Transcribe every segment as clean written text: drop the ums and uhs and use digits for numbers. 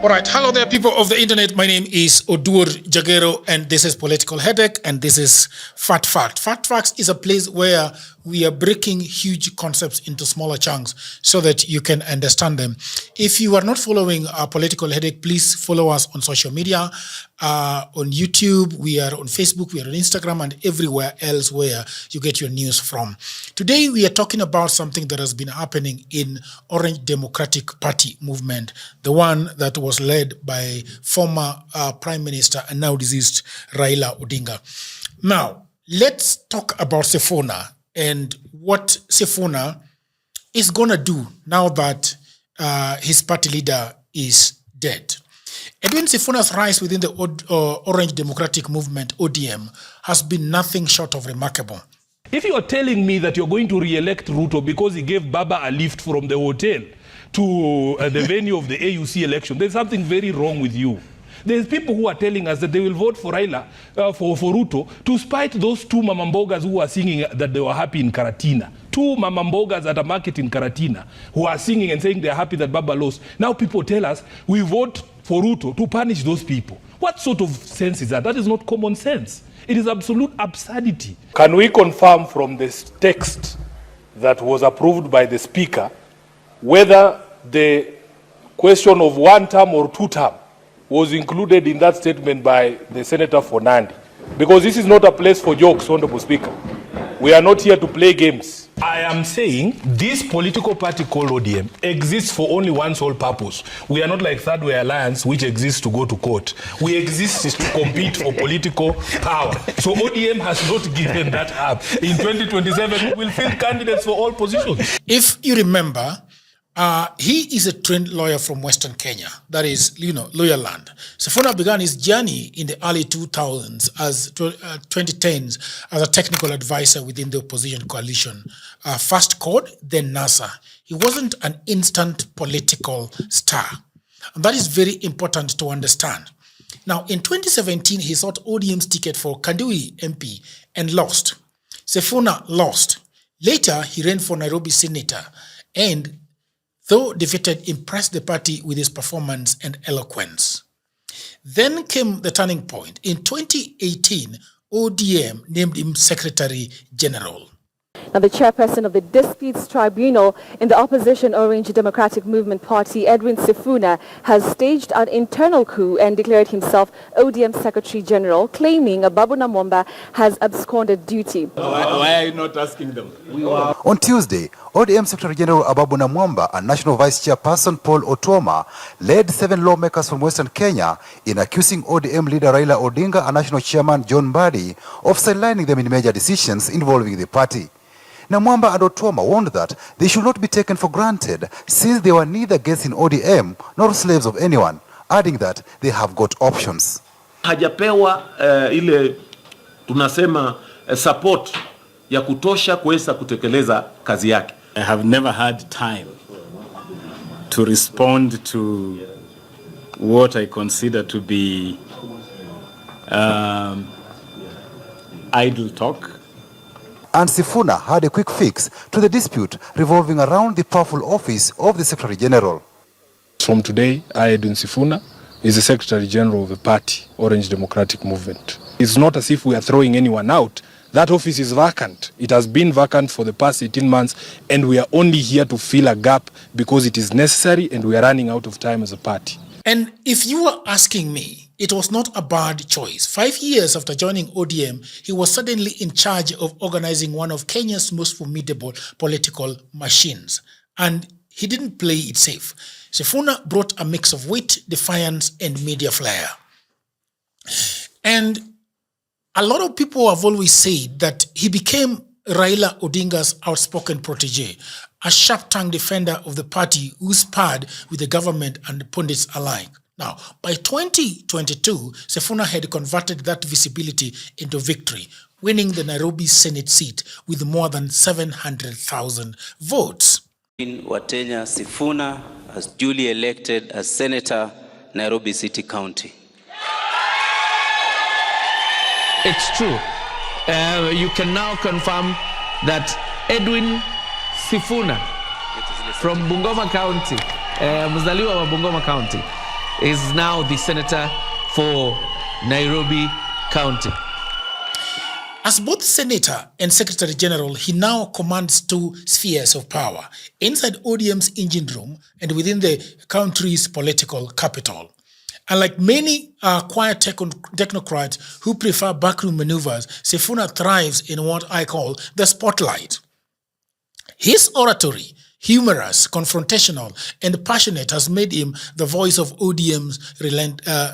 All right, hello there, people of the internet. My name is Oduor Jagero, and this is Political Headache, and this is Fat Fact. Fat Facts is a place where we are breaking huge concepts into smaller chunks so that you can understand them. If you are not following our Political Headache, please follow us on social media, on YouTube, we are on Facebook, we are on Instagram, and everywhere else where you get your news from. Today, we are talking about something that has been happening in Orange Democratic Party movement, the one that was led by former Prime Minister and now deceased Raila Odinga. Now, let's talk about Sifuna and what Sifuna is going to do now that his party leader is dead. Edwin Sifuna's rise within the Orange Democratic Movement, ODM, has been nothing short of remarkable. If you are telling me that you're going to re-elect Ruto because he gave Baba a lift from the hotel to the venue of the AUC election, there's something very wrong with you. There's people who are telling us that they will vote for Raila, for Ruto, to spite those two mamambogas who are singing that they were happy in Karatina. Two mamambogas at a market in Karatina who are singing and saying they're happy that Baba lost. Now people tell us we vote for Ruto to punish those people. What sort of sense is that? That is not common sense. It is absolute absurdity. Can we confirm from this text that was approved by the Speaker whether the question of one term or two term was included in that statement by the Senator for Nandi? Because this is not a place for jokes, Honorable Speaker. We are not here to play games. I am saying this political party called ODM exists for only one sole purpose. We are not like Third Way Alliance, which exists to go to court. We exist to compete for political power. So ODM has not given that up. In 2027, we will field candidates for all positions. If you remember, he is a trained lawyer from Western Kenya, that is, lawyer land. Sifuna began his journey in the early 2000s, 2010s, as a technical advisor within the opposition coalition. First CORD, then NASA. He wasn't an instant political star. And that is very important to understand. Now, in 2017, he sought ODM's ticket for Kandui MP and lost. Sifuna lost. Later, he ran for Nairobi senator and, though defeated, impressed the party with his performance and eloquence. Then came the turning point. In 2018, ODM named him Secretary General. Now, the chairperson of the Disputes Tribunal in the opposition Orange Democratic Movement Party, Edwin Sifuna, has staged an internal coup and declared himself ODM Secretary General, claiming Babu Namwamba has absconded duty. Why are you not asking them? On Tuesday, ODM Secretary General Babu Namwamba and National Vice Chairperson Paul Otuoma led 7 lawmakers from Western Kenya in accusing ODM leader Raila Odinga and National Chairman John Mbadi of sidelining them in major decisions involving the party. Namwamba and Otuoma warned that they should not be taken for granted since they were neither guests in ODM nor slaves of anyone, adding that they have got options. Hajapewa ile tunasema support ya kutosha kuweza kutekeleza kazi yake. I have never had time to respond to what I consider to be idle talk. And Sifuna had a quick fix to the dispute revolving around the powerful office of the Secretary General. From today, I, Edwin Sifuna, is the Secretary General of the party, Orange Democratic Movement. It's not as if we are throwing anyone out. That office is vacant. It has been vacant for the past 18 months, and we are only here to fill a gap because it is necessary and we are running out of time as a party. And if you are asking me, it was not a bad choice. 5 years after joining ODM, he was suddenly in charge of organizing one of Kenya's most formidable political machines. And he didn't play it safe. Sifuna brought a mix of wit, defiance, and media flair. And a lot of people have always said that he became Raila Odinga's outspoken protege, a sharp-tongued defender of the party who sparred with the government and the pundits alike. Now, by 2022, Sifuna had converted that visibility into victory, winning the Nairobi Senate seat with more than 700,000 votes. Watenya Sifuna as duly elected as Senator, Nairobi City County. It's true. You can now confirm that Edwin Sifuna from Bungoma County, mzaliwa wa Bungoma County, is now the senator for Nairobi County. As both Senator and Secretary General, he now commands two spheres of power, inside ODM's engine room and within the country's political capital. Unlike many quiet technocrats who prefer backroom maneuvers, Sifuna thrives in what I call the spotlight. His oratory, humorous, confrontational, and passionate, has made him the voice of ODM's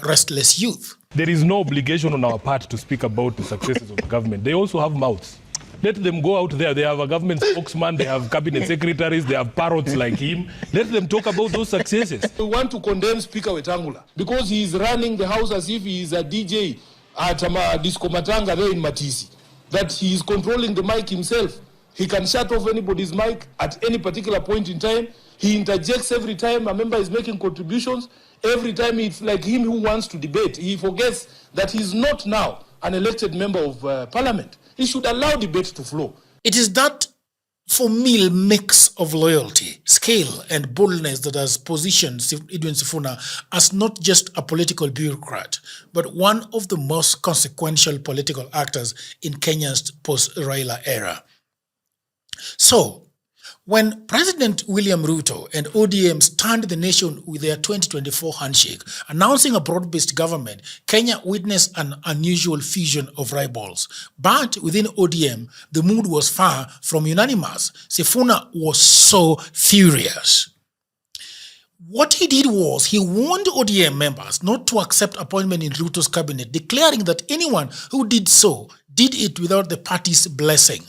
restless youth. There is no obligation on our part to speak about the successes of the government. They also have mouths. Let them go out there. They have a government spokesman, they have cabinet secretaries, they have parrots like him. Let them talk about those successes. We want to condemn Speaker Wetangula because he is running the house as if he is a DJ at Disco Matanga there in Matisi. That he is controlling the mic himself. He can shut off anybody's mic at any particular point in time. He interjects every time a member is making contributions. Every time it's like him who wants to debate. He forgets that he's not now an elected member of parliament. He should allow debate to flow. It is that formidable mix of loyalty, skill, and boldness that has positioned Edwin Sifuna as not just a political bureaucrat, but one of the most consequential political actors in Kenya's post-Raila era. So, when President William Ruto and ODM stunned the nation with their 2024 handshake, announcing a broad-based government, Kenya witnessed an unusual fusion of rivals. But within ODM, the mood was far from unanimous. Sifuna was so furious. What he did was he warned ODM members not to accept appointment in Ruto's cabinet, declaring that anyone who did so did it without the party's blessing.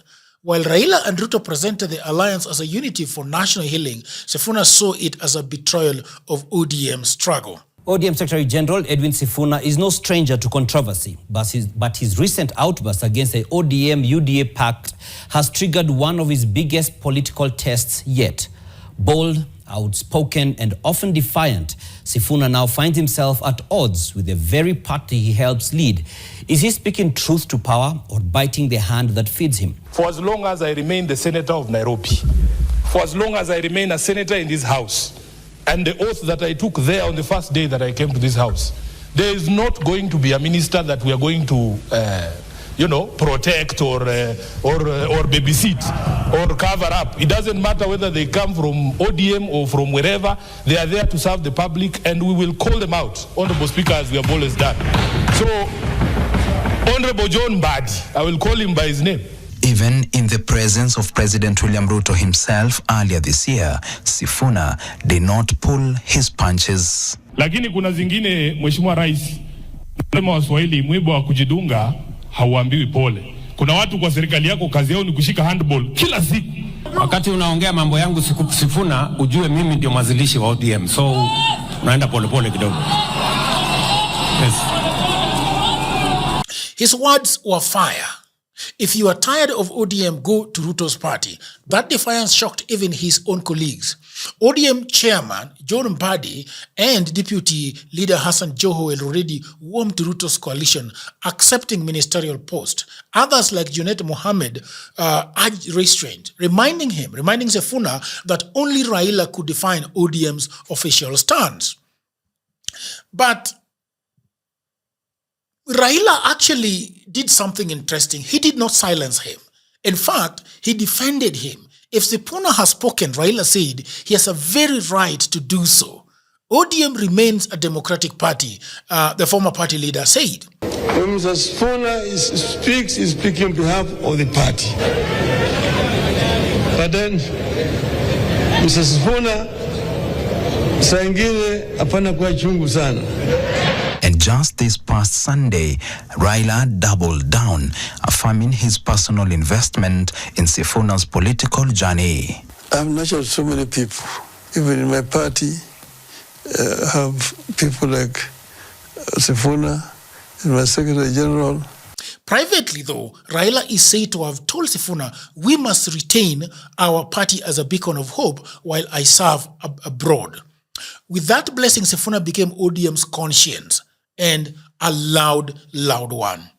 While Raila and Ruto presented the alliance as a unity for national healing, Sifuna saw it as a betrayal of ODM's struggle. ODM Secretary General Edwin Sifuna is no stranger to controversy, but his recent outburst against the ODM-UDA pact has triggered one of his biggest political tests yet. Bold, outspoken, and often defiant, Sifuna now finds himself at odds with the very party he helps lead. Is he speaking truth to power or biting the hand that feeds him? For as long as I remain the senator of Nairobi, for as long as I remain a senator in this house, and the oath that I took there on the first day that I came to this house, there is not going to be a minister that we are going to protect or babysit or cover up. It doesn't matter whether they come from ODM or from wherever. They are there to serve the public, and we will call them out, Honorable Speaker, as we have always done. So, Honorable John Mbadi, I will call him by his name. Even in the presence of President William Ruto himself earlier this year, Sifuna did not pull his punches. Lakini kuna zingine, Mheshimiwa Rais, msemo wa Swahili, mwiba wa kujidunga hauambiwi pole. Kuna watu kwa serikali yako kazi yao ni kushika handball kila siku. Wakati unaongea mambo yangu Sifuna, ujue mimi ndio mwanzilishi wa ODM. So unaenda pole kidogo. Yes. His words were fire. If you are tired of ODM, go to Ruto's party. That defiance shocked even his own colleagues. ODM chairman John Mbadi and deputy leader Hassan Joho had already warmed to Ruto's coalition, accepting ministerial post. Others like Junet Mohammed urged restraint, reminding Sifuna that only Raila could define ODM's official stance. But Raila actually did something interesting. He did not silence him. In fact, he defended him. If Sifuna has spoken, Raila said, he has a very right to do so. ODM remains a democratic party, the former party leader said. When Mr. Sifuna speaks, he's speaking on behalf of the party. But then, Mr. Sifuna, saa ingine hapana kwa chungu sana. And just this past Sunday, Raila doubled down, affirming his personal investment in Sifuna's political journey. I've nurtured so many people. Even in my party, have people like Sifuna, and my Secretary General. Privately, though, Raila is said to have told Sifuna, we must retain our party as a beacon of hope while I serve abroad. With that blessing, Sifuna became ODM's conscience, and a loud one.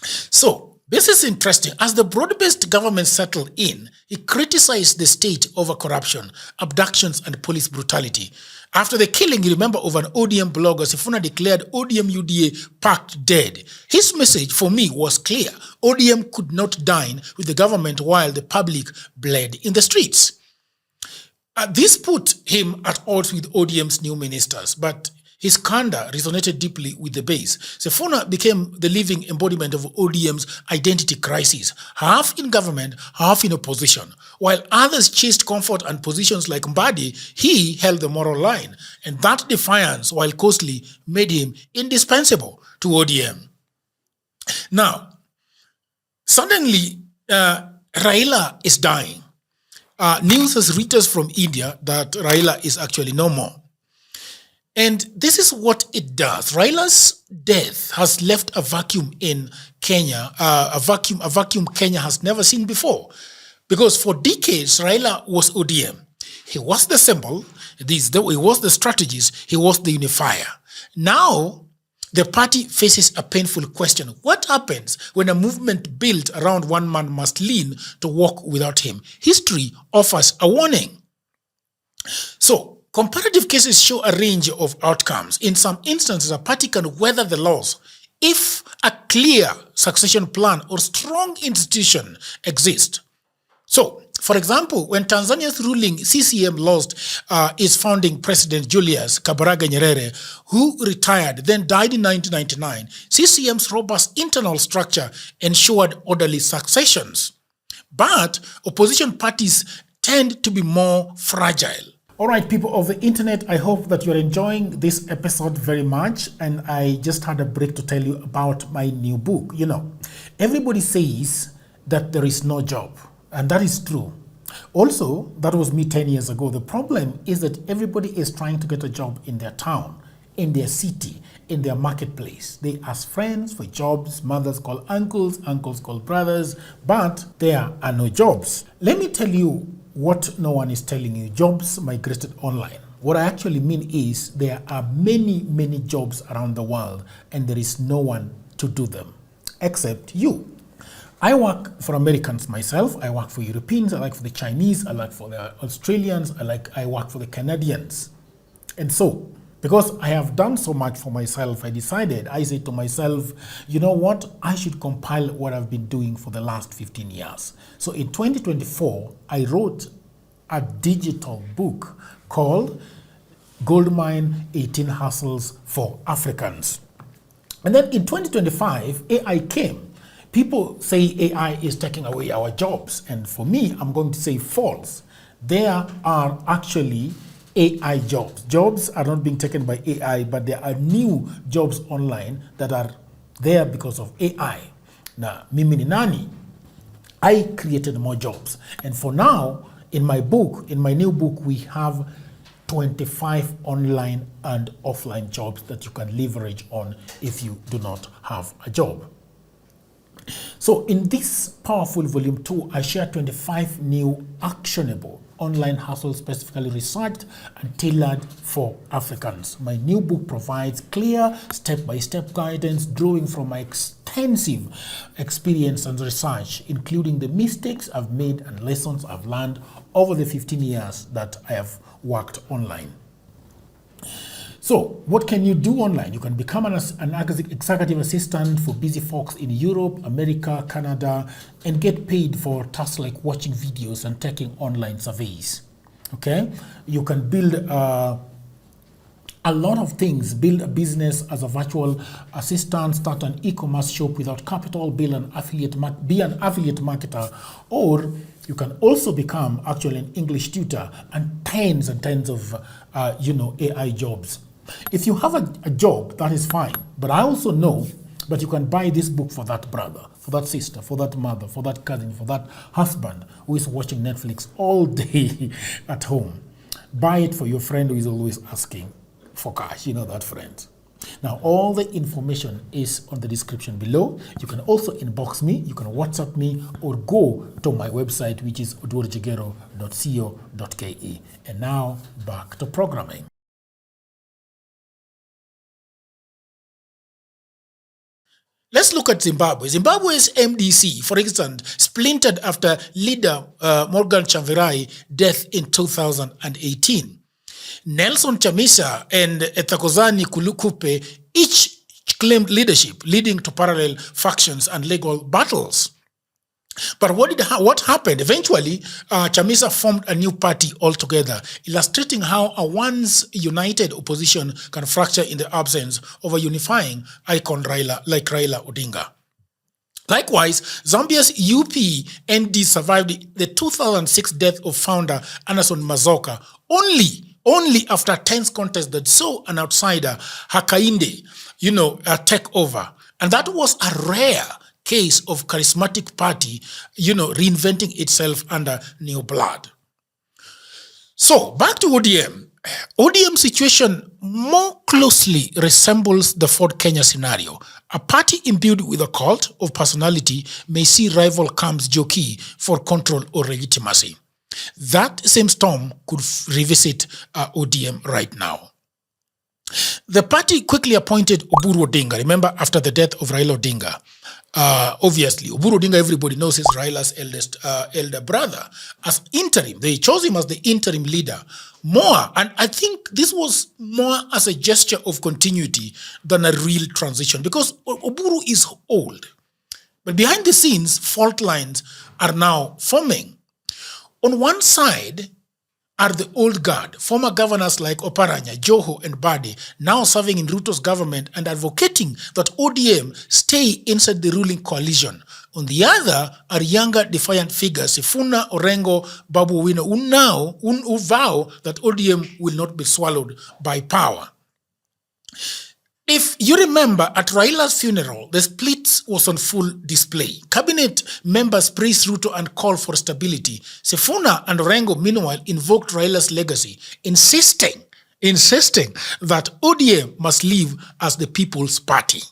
So, This is interesting. As the broad-based government settled in, he criticized the state over corruption, abductions, and police brutality. After the killing, you remember, of an ODM blogger, Sifuna declared ODM-UDA pact dead. His message for me was clear. ODM could not dine with the government while the public bled in the streets. This put him at odds with ODM's new ministers, but his candor resonated deeply with the base. Sifuna became the living embodiment of ODM's identity crisis, half in government, half in opposition. While others chased comfort and positions like Mbadi, he held the moral line. And that defiance, while costly, made him indispensable to ODM. Now, suddenly, Raila is dying. News has reached us from India that Raila is actually no more. And this is what it does. Raila's death has left a vacuum in Kenya, a vacuum Kenya has never seen before. Because for decades, Raila was ODM. He was the symbol, he was the strategist, he was the unifier. Now, the party faces a painful question. What happens when a movement built around one man must lean to walk without him? History offers a warning. So, comparative cases show a range of outcomes. In some instances, a party can weather the loss if a clear succession plan or strong institution exists. So, for example, when Tanzania's ruling CCM lost its founding president Julius Kambarage Nyerere, who retired, then died in 1999, CCM's robust internal structure ensured orderly successions. But opposition parties tend to be more fragile. All right, people of the internet, I hope that you're enjoying this episode very much. And I just had a break to tell you about my new book. You know, everybody says that there is no job, and that is true. Also, that was me 10 years ago. The problem is that everybody is trying to get a job in their town, in their city, in their marketplace. They ask friends for jobs, mothers call uncles, uncles call brothers, but there are no jobs. Let me tell you what no one is telling you. Jobs migrated online. What I actually mean is there are many, many jobs around the world and there is no one to do them except you. I work for Americans myself. I work for Europeans. I work for the Chinese. I work for the Australians. I work for the Canadians. And so, because I have done so much for myself, I said to myself, you know what? I should compile what I've been doing for the last 15 years. So in 2024, I wrote a digital book called Goldmine 18 Hustles for Africans. And then in 2025, AI came. People say AI is taking away our jobs. And for me, I'm going to say false. There are actually AI jobs. Jobs are not being taken by AI, but there are new jobs online that are there because of AI. Now, mimi ni nani? I created more jobs. And for now, in my new book, we have 25 online and offline jobs that you can leverage on if you do not have a job. So in this powerful volume 2, I share 25 new actionable online hustles specifically researched and tailored for Africans. My new book provides clear step-by-step guidance drawing from my extensive experience and research, including the mistakes I've made and lessons I've learned over the 15 years that I have worked online. So, what can you do online? You can become an executive assistant for busy folks in Europe, America, Canada, and get paid for tasks like watching videos and taking online surveys. Okay? You can build a lot of things. Build a business as a virtual assistant, start an e-commerce shop without capital, be an affiliate marketer, or you can also become actually an English tutor and tens of AI jobs. If you have a job, that is fine. But I also know that you can buy this book for that brother, for that sister, for that mother, for that cousin, for that husband who is watching Netflix all day at home. Buy it for your friend who is always asking for cash. You know that friend. Now, all the information is on the description below. You can also inbox me, you can WhatsApp me, or go to my website, which is oduorjagero.co.ke. And now, back to programming. Let's look at Zimbabwe. Zimbabwe's MDC, for instance, splintered after leader Morgan Tsvangirai death in 2018. Nelson Chamisa and Etakozani Kulukupe each claimed leadership, leading to parallel factions and legal battles. But what happened? Eventually, Chamisa formed a new party altogether, illustrating how a once united opposition can fracture in the absence of a unifying icon like Raila Odinga. Likewise, Zambia's UPND survived the 2006 death of founder Anderson Mazoka only after a tense contest that saw an outsider, Hakainde, take over. And that was a rare case of charismatic party, reinventing itself under new blood. So back to ODM. ODM situation more closely resembles the Ford Kenya scenario. A party imbued with a cult of personality may see rival camps jockey for control or legitimacy. That same storm could revisit ODM right now. The party quickly appointed Oduor Jagero. Remember, after the death of Raila Odinga, obviously, Oduor Jagero, everybody knows, is Raila's elder brother. As interim, they chose him as the interim leader more. And I think this was more as a gesture of continuity than a real transition, because Oburu is old. But behind the scenes, fault lines are now forming. On one side are the old guard, former governors like Oparanya, Joho, and Bade, now serving in Ruto's government and advocating that ODM stay inside the ruling coalition. On the other are younger defiant figures, Sifuna, Orengo, Babu Owino, who vow that ODM will not be swallowed by power. If you remember, at Raila's funeral, the split was on full display. Cabinet members praised Ruto and called for stability. Sifuna and Orengo, meanwhile, invoked Raila's legacy, insisting that ODM must live as the people's party.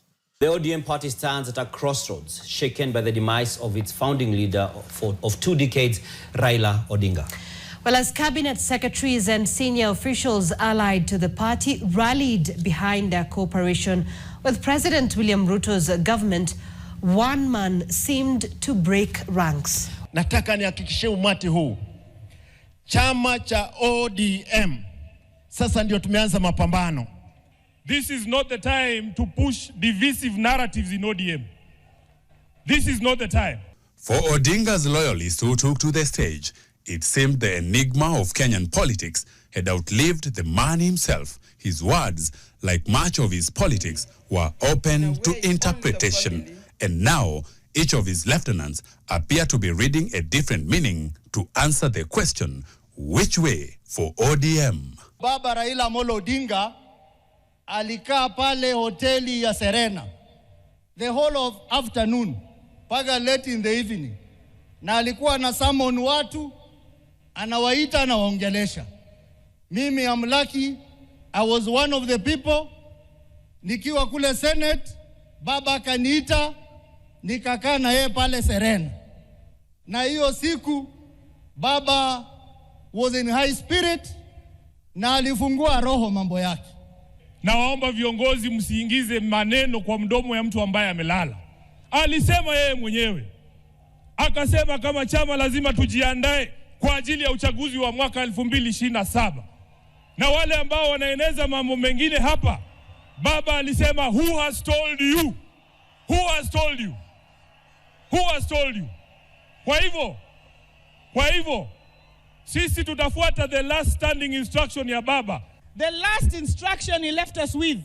The ODM party stands at a crossroads, shaken by the demise of its founding leader of 2 decades, Raila Odinga. Well, as cabinet secretaries and senior officials allied to the party rallied behind their cooperation with President William Ruto's government, one man seemed to break ranks. Nataka nihakikishie umati huu, chama cha ODM sasa ndio tumeanza mapambano. This is not the time to push divisive narratives in ODM. This is not the time. For Odinga's loyalists who took to the stage, it seemed the enigma of Kenyan politics had outlived the man himself. His words, like much of his politics, were open to interpretation. And now, each of his lieutenants appear to be reading a different meaning to answer the question, which way for ODM? Baba Raila Amolo Odinga alikaa pale hoteli ya Serena the whole of afternoon mpaka late in the evening, na alikuwa na summon watu, anawaita, anawaongelesha. Mimi am lucky, I was one of the people. Nikiwa kule Senate, baba akaniita, nikakaa na yeye pale Serena. Na hiyo siku baba was in high spirit na alifungua roho mambo yake. Na waomba viongozi msiingize maneno kwa mdomo ya mtu ambaye amelala. Alisema yeye mwenyewe. Akasema kama chama lazima tujiandae kwa ajili ya uchaguzi wa mwaka 2027. Na wale ambao wanaeneza mambo mengine hapa, baba alisema, who has told you? Who has told you? Who has told you? Kwa hivyo, sisi tutafuata the last standing instruction ya baba. The last instruction he left us with,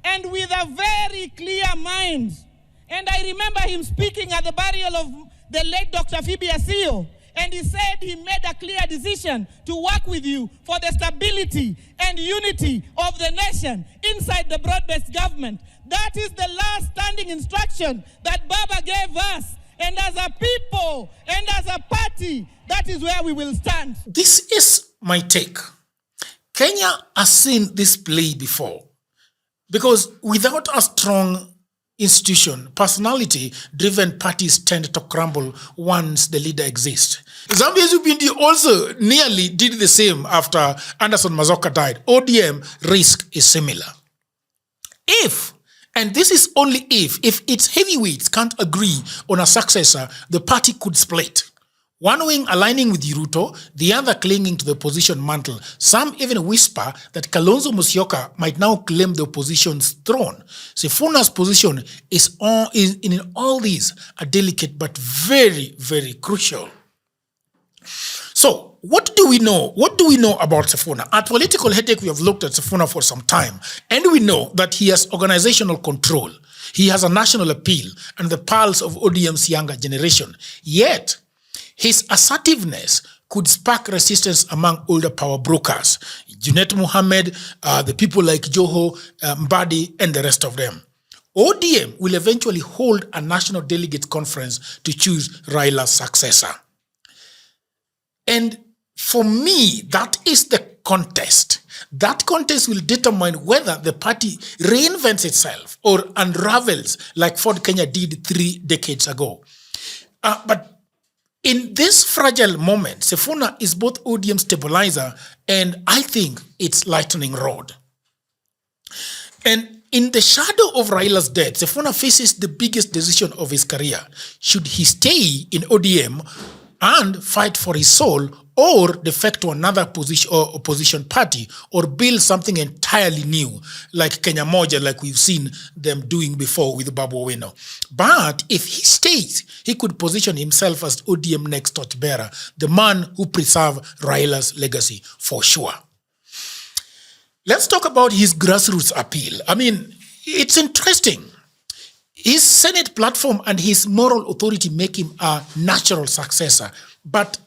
and with a very clear mind. And I remember him speaking at the burial of the late Dr. Phoebe Asio, and he said he made a clear decision to work with you for the stability and unity of the nation inside the broad-based government. That is the last standing instruction that Baba gave us. And as a people and as a party, that is where we will stand. This is my take. Kenya has seen this play before, because without a strong institution, personality-driven parties tend to crumble once the leader exists. Zambia's UPND also nearly did the same after Anderson Mazoka died. ODM risk is similar. If And this is only if its heavyweights can't agree on a successor, the party could split. One wing aligning with Ruto, the other clinging to the opposition mantle. Some even whisper that Kalonzo Musyoka might now claim the opposition's throne. Sifuna's position is in all these a delicate but very, very crucial. So, what do we know? What do we know about Sifuna? At Political Headache, we have looked at Sifuna for some time, and we know that he has organizational control. He has a national appeal and the pulse of ODM's younger generation. Yet, his assertiveness could spark resistance among older power brokers, Junet Mohammed, the people like Joho, Mbadi, and the rest of them. ODM will eventually hold a national delegates conference to choose Raila's successor. And for me, that is the contest. That contest will determine whether the party reinvents itself or unravels like Ford Kenya did 3 decades ago. But in this fragile moment, Sifuna is both ODM stabilizer and I think it's lightning rod. And in the shadow of Raila's death, Sifuna faces the biggest decision of his career. Should he stay in ODM and fight for his soul, or defect to another opposition party, or build something entirely new, like Kenya Moja, like we've seen them doing before with Babu Owino. But if he stays, he could position himself as ODM next torchbearer, the man who preserved Raila's legacy for sure. Let's talk about his grassroots appeal. I mean, it's interesting. His Senate platform and his moral authority make him a natural successor. But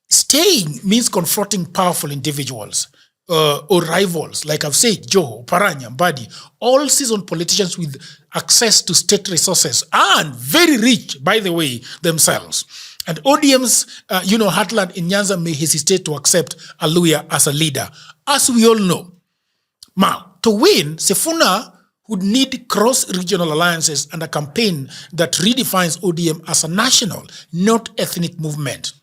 staying means confronting powerful individuals or rivals, like I've said, Joho, Paranya, Mbadi, all seasoned politicians with access to state resources and very rich, by the way, themselves. And ODM's, heartland in Nyanza may hesitate to accept Aluya as a leader, as we all know. Now, to win, Sifuna would need cross-regional alliances and a campaign that redefines ODM as a national, not ethnic movement.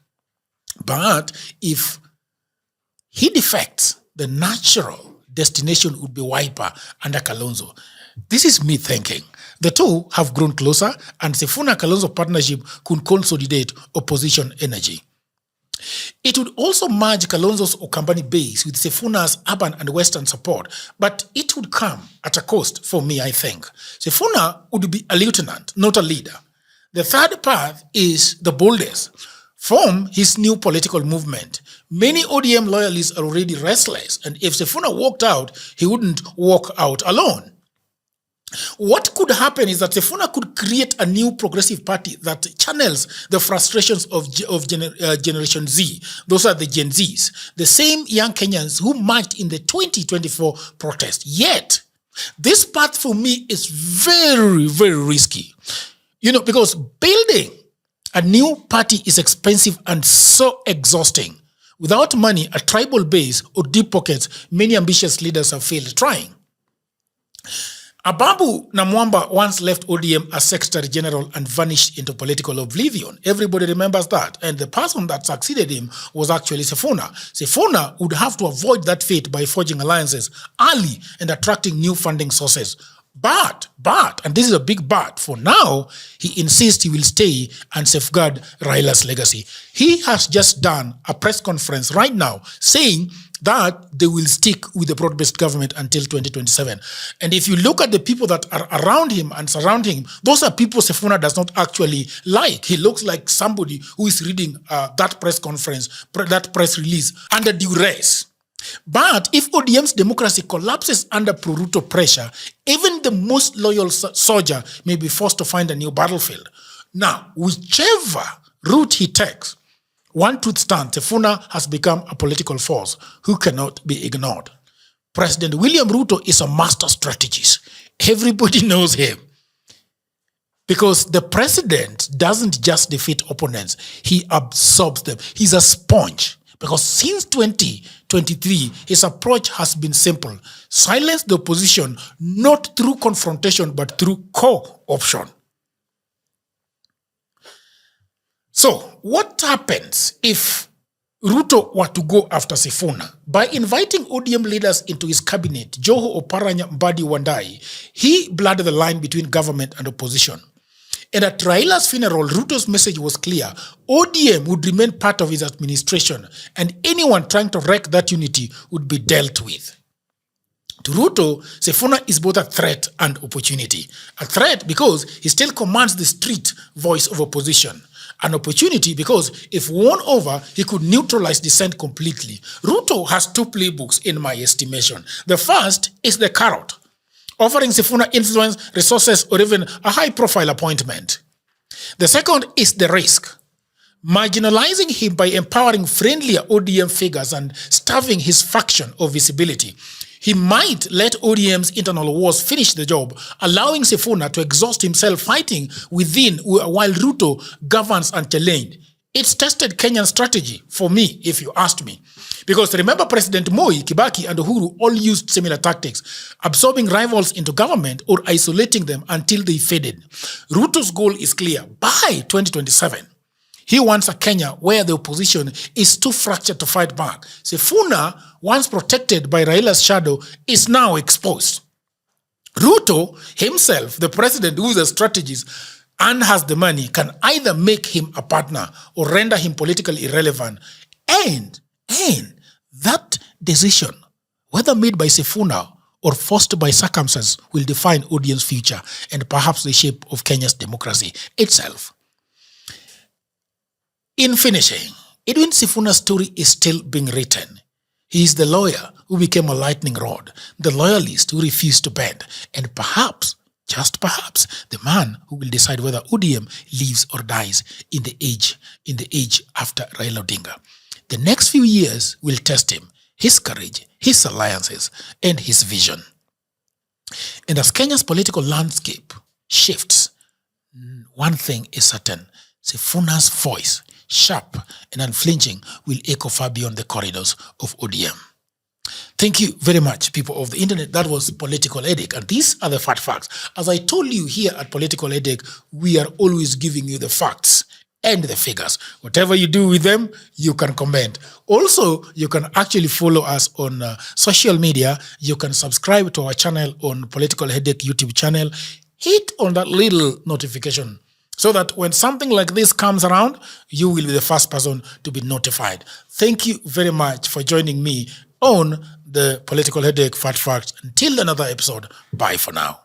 But if he defects, the natural destination would be Wiper under Kalonzo. This is me thinking. The two have grown closer, and Sifuna-Kalonzo partnership could consolidate opposition energy. It would also merge Kalonzo's Okambani base with Sifuna's urban and western support, but it would come at a cost for me, I think. Sifuna would be a lieutenant, not a leader. The third path is the boldest. Form his new political movement. Many ODM loyalists are already restless, and if Sifuna walked out, he wouldn't walk out alone. What could happen is that Sifuna could create a new progressive party that channels the frustrations of Generation Z. Those are the Gen Zs, the same young Kenyans who marched in the 2024 protest. Yet, this path for me is very, very risky. Because building a new party is expensive and so exhausting. Without money, a tribal base, or deep pockets, many ambitious leaders have failed trying. Ababu Namwamba once left ODM as Secretary General and vanished into political oblivion. Everybody remembers that. And the person that succeeded him was actually Sifuna. Sifuna would have to avoid that fate by forging alliances early and attracting new funding sources. But, and this is a big but, for now, he insists he will stay and safeguard Raila's legacy. He has just done a press conference right now saying that they will stick with the broad-based government until 2027. And if you look at the people that are around him and surrounding him, those are people Sifuna does not actually like. He looks like somebody who is reading that press conference, that press release under duress. But if ODM's democracy collapses under pro-Ruto pressure, even the most loyal soldier may be forced to find a new battlefield. Now, whichever route he takes, one truth stands: Sifuna has become a political force who cannot be ignored. President William Ruto is a master strategist. Everybody knows him. Because the president doesn't just defeat opponents, he absorbs them. He's a sponge. Because since 2023, his approach has been simple: silence the opposition, not through confrontation, but through co-option. So, what happens if Ruto were to go after Sifuna, by inviting ODM leaders into his cabinet, Joho Oparanya Mbadi Wandai, he blurred the line between government and opposition. And at Raila's funeral, Ruto's message was clear. ODM would remain part of his administration, and anyone trying to wreck that unity would be dealt with. To Ruto, Sifuna is both a threat and opportunity. A threat because he still commands the street voice of opposition. An opportunity because if won over, he could neutralize dissent completely. Ruto has two playbooks in my estimation. The first is the carrot, offering Sifuna influence, resources, or even a high-profile appointment. The second is the risk, marginalizing him by empowering friendlier ODM figures and starving his faction of visibility. He might let ODM's internal wars finish the job, allowing Sifuna to exhaust himself fighting within while Ruto governs unchallenged. It's tested Kenyan strategy, for me, if you asked me. Because remember, President Moi, Kibaki, and Uhuru all used similar tactics, absorbing rivals into government or isolating them until they faded. Ruto's goal is clear. By 2027, he wants a Kenya where the opposition is too fractured to fight back. Sifuna, once protected by Raila's shadow, is now exposed. Ruto himself, the president who has strategies and has the money, can either make him a partner or render him politically irrelevant. And that decision, whether made by Sifuna or forced by circumstances, will define ODM's future and perhaps the shape of Kenya's democracy itself. In finishing, Edwin Sifuna's story is still being written. He is the lawyer who became a lightning rod, the loyalist who refused to bend, and perhaps, just perhaps, the man who will decide whether ODM lives or dies in the age after Raila Odinga. The next few years will test him, his courage, his alliances, and his vision. And as Kenya's political landscape shifts, one thing is certain: Sifuna's voice, sharp and unflinching, will echo far beyond the corridors of ODM. Thank you very much, people of the internet. That was Political Headache, and these are the fat facts. As I told you here at Political Headache, we are always giving you the facts and the figures. Whatever you do with them, you can comment. Also, you can actually follow us on social media. You can subscribe to our channel on Political Headache YouTube channel. Hit on that little notification so that when something like this comes around, you will be the first person to be notified. Thank you very much for joining me on the Political Headache Fat Facts. Until another episode, bye for now.